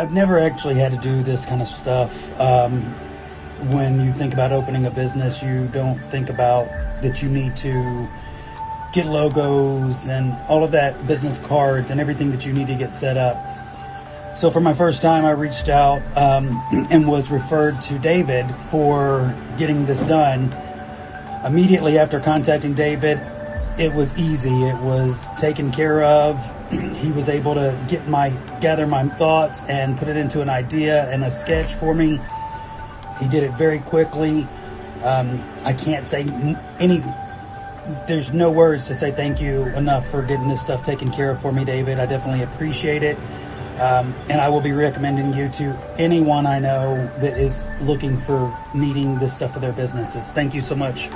I've never actually had to do this kind of stuff. When you think about opening a business, you don't think about that you need to get logos and all of that, business cards and everything that you need to get set up. So for my first time, I reached out and was referred to David for getting this done. Immediately after contacting David, it was easy. It was taken care of. He was able to gather my thoughts and put it into an idea and a sketch for me. He did it very quickly. I can't say there's no words to say thank you enough for getting this stuff taken care of for me, David. I definitely appreciate it. And I will be recommending you to anyone I know that is looking for needing this stuff for their businesses. Thank you so much.